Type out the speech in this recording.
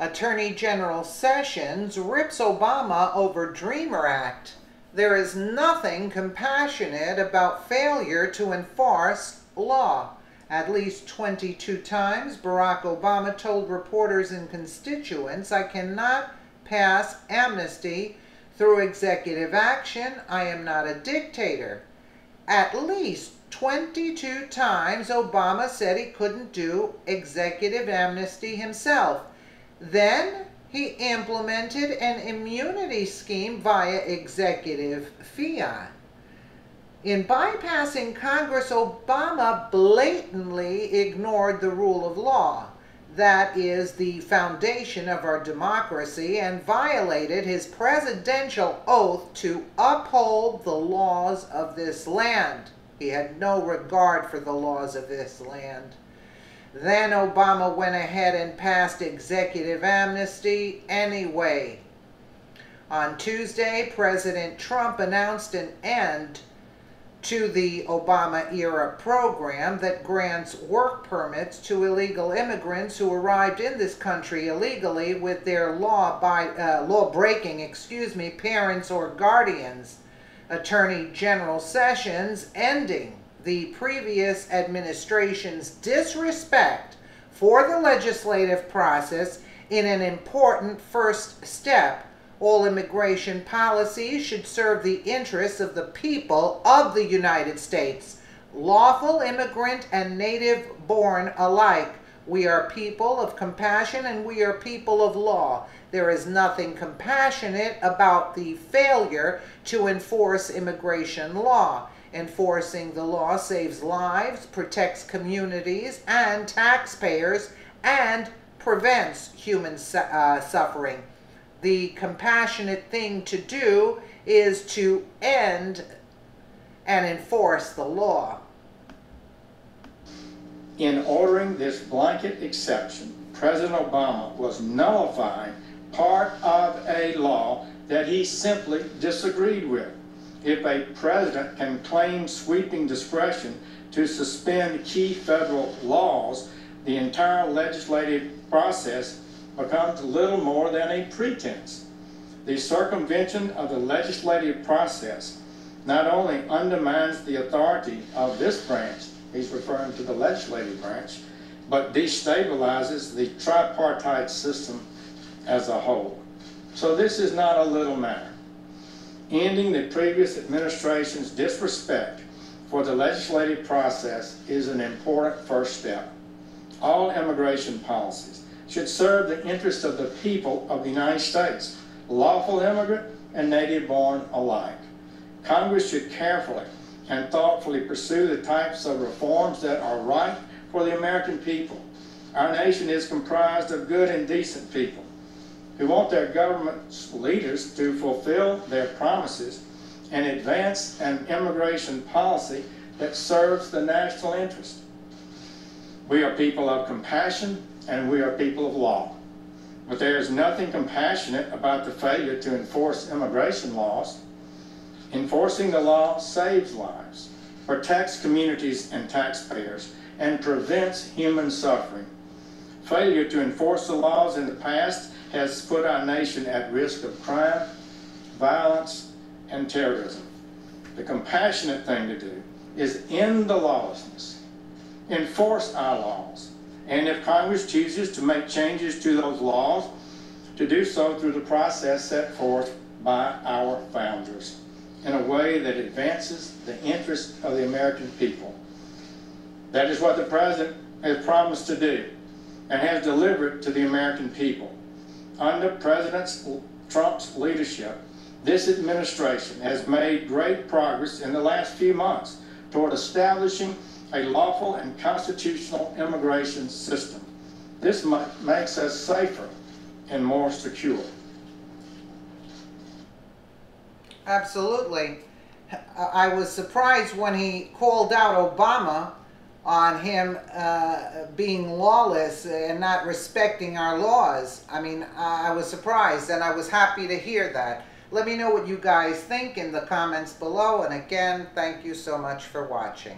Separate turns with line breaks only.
Attorney General Sessions rips Obama over DREAMER Act. There is nothing compassionate about failure to enforce law. At least 22 times, Barack Obama told reporters and constituents, "I cannot pass amnesty through executive action. I am not a dictator." At least 22 times, Obama said he couldn't do executive amnesty himself. Then he implemented an immunity scheme via executive fiat. In bypassing Congress, Obama blatantly ignored the rule of law. That is the foundation of our democracy, and violated his presidential oath to uphold the laws of this land. He had no regard for the laws of this land. Then Obama went ahead and passed executive amnesty anyway. On Tuesday, President Trump announced an end to the Obama-era program that grants work permits to illegal immigrants who arrived in this country illegally with their law-breaking parents or guardians. Attorney General Sessions ending the previous administration's disrespect for the legislative process in an important first step. All immigration policies should serve the interests of the people of the United States, lawful immigrant and native-born alike. We are people of compassion and we are people of law. There is nothing compassionate about the failure to enforce immigration law. Enforcing the law saves lives, protects communities and taxpayers, and prevents human suffering. The compassionate thing to do is to end and enforce the law.
In ordering this blanket exception, President Obama was nullifying part of a law that he simply disagreed with. If a president can claim sweeping discretion to suspend key federal laws, the entire legislative process becomes little more than a pretense. The circumvention of the legislative process not only undermines the authority of this branch, he's referring to the legislative branch, but destabilizes the tripartite system as a whole. So this is not a little matter. Ending the previous administration's disrespect for the legislative process is an important first step. All immigration policies should serve the interests of the people of the United States, lawful immigrant and native-born alike. Congress should carefully and thoughtfully pursue the types of reforms that are right for the American people. Our nation is comprised of good and decent people who want their government's leaders to fulfill their promises and advance an immigration policy that serves the national interest. We are people of compassion and we are people of law. But there is nothing compassionate about the failure to enforce immigration laws. Enforcing the law saves lives, protects communities and taxpayers, and prevents human suffering. Failure to enforce the laws in the past has put our nation at risk of crime, violence, and terrorism. The compassionate thing to do is end the lawlessness, enforce our laws, and if Congress chooses to make changes to those laws, to do so through the process set forth by our founders in a way that advances the interests of the American people. That is what the President has promised to do and has delivered to the American people. Under President Trump's leadership, this administration has made great progress in the last few months toward establishing a lawful and constitutional immigration system. This makes us safer and more secure.
Absolutely. I was surprised when he called out Obama on him being lawless and not respecting our laws. I mean, I was surprised and I was happy to hear that. Let me know what you guys think in the comments below, and again, thank you so much for watching.